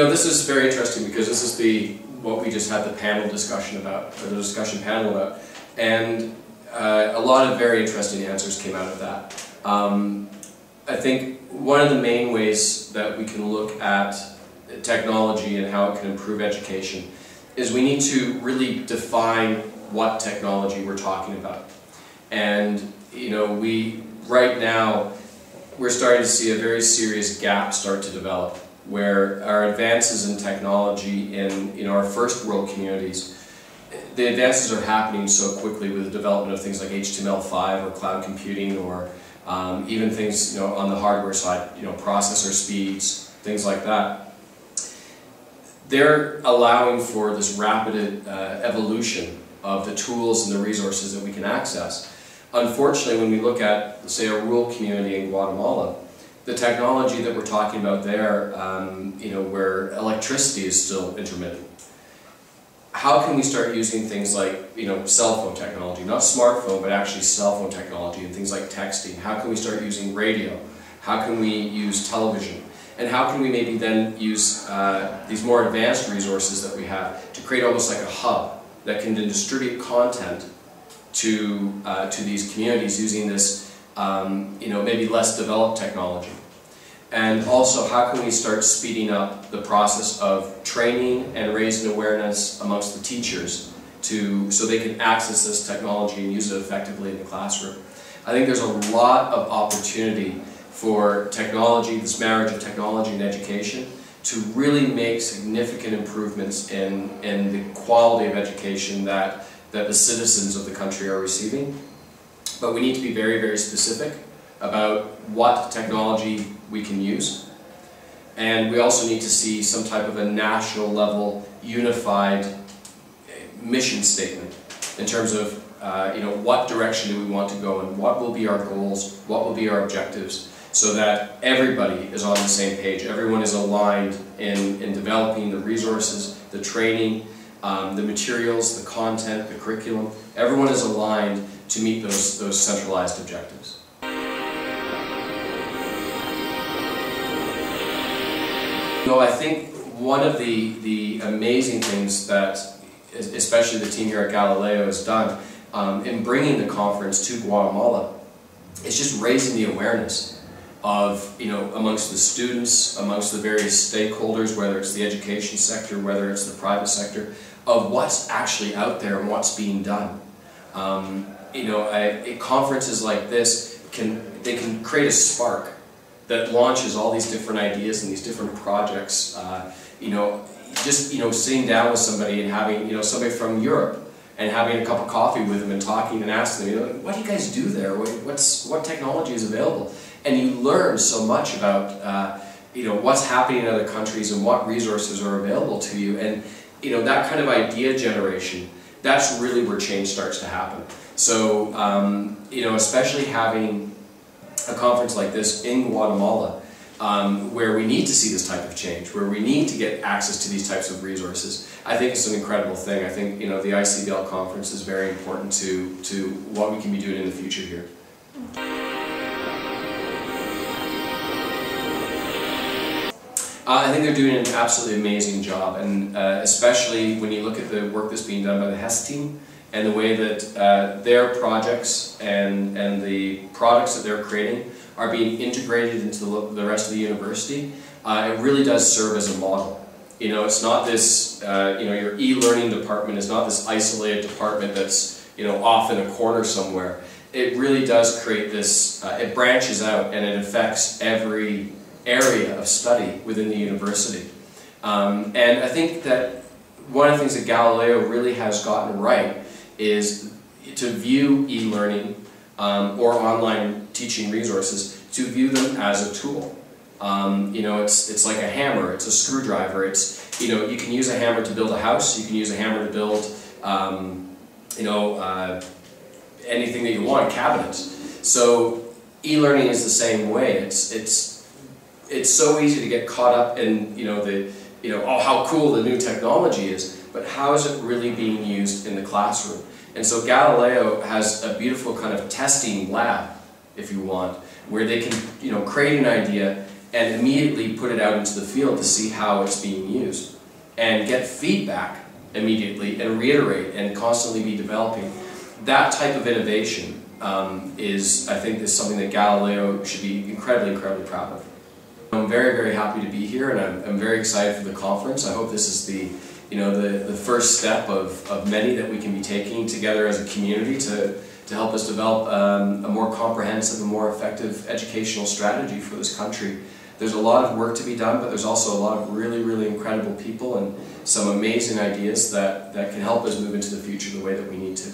this is very interesting because this is what we just had the panel discussion about, or the discussion panel about, and a lot of very interesting answers came out of that. I think one of the main ways that we can look at technology and how it can improve education is we need to really define what technology we're talking about. And right now we're starting to see a very serious gap start to develop where our advances in technology in our first world communities, the advances are happening so quickly with the development of things like HTML5 or cloud computing, or even things on the hardware side, processor speeds, things like that. They're allowing for this rapid evolution of the tools and the resources that we can access. Unfortunately, when we look at, say, a rural community in Guatemala, the technology that we're talking about there, where electricity is still intermittent, how can we start using things like, cell phone technology, not smartphone, but actually cell phone technology, and things like texting? How can we start using radio? How can we use television? And how can we maybe then use these more advanced resources that we have to create almost like a hub that can then distribute content to these communities using this, maybe less developed technology? And also, how can we start speeding up the process of training and raising awareness amongst the teachers so they can access this technology and use it effectively in the classroom? I think there's a lot of opportunity for technology, this marriage of technology and education, to really make significant improvements in the quality of education that the citizens of the country are receiving. But we need to be very, very specific about what technology we can use. And we also need to see some type of a national level unified mission statement in terms of what direction do we want to go and what will be our goals, what will be our objectives, so that everybody is on the same page. Everyone is aligned in developing the resources, the training, the materials, the content, the curriculum. Everyone is aligned to meet those centralized objectives. I think one of the amazing things that especially the team here at Galileo has done in bringing the conference to Guatemala is just raising the awareness of, amongst the students, amongst the various stakeholders, whether it's the education sector, whether it's the private sector, of what's actually out there and what's being done. Conferences like this can create a spark that launches all these different ideas and these different projects. Just sitting down with somebody and having somebody from Europe and having a cup of coffee with them and talking and asking them, what do you guys do there? What technology is available? And you learn so much about what's happening in other countries and what resources are available to you. And that kind of idea generation, that's really where change starts to happen. So especially having a conference like this in Guatemala, where we need to see this type of change, where we need to get access to these types of resources, I think it's an incredible thing. I think the ICBL conference is very important to what we can be doing in the future here. I think they're doing an absolutely amazing job, and especially when you look at the work that's being done by the HES team and the way that their projects and the products that they're creating are being integrated into the rest of the university. It really does serve as a model. It's not this, your e-learning department is not this isolated department that's, off in a corner somewhere. It really does create this, it branches out and it affects every area of study within the university. And I think that one of the things that Galileo really has gotten right is to view e-learning or online teaching resources, to view them as a tool. It's like a hammer, it's a screwdriver, it's, you can use a hammer to build a house, you can use a hammer to build, anything that you want, cabinets. So e-learning is the same way. It's so easy to get caught up in, oh, how cool the new technology is, but how is it really being used in the classroom? And so Galileo has a beautiful kind of testing lab, if you want, where they can, create an idea and immediately put it out into the field to see how it's being used, and get feedback immediately and reiterate and constantly be developing. That type of innovation I think is something that Galileo should be incredibly, incredibly proud of. I'm very, very happy to be here, and I'm very excited for the conference. I hope this is the first step of many that we can be taking together as a community to help us develop a more comprehensive and more effective educational strategy for this country. There's a lot of work to be done, but there's also a lot of really, really incredible people and some amazing ideas that can help us move into the future the way that we need to.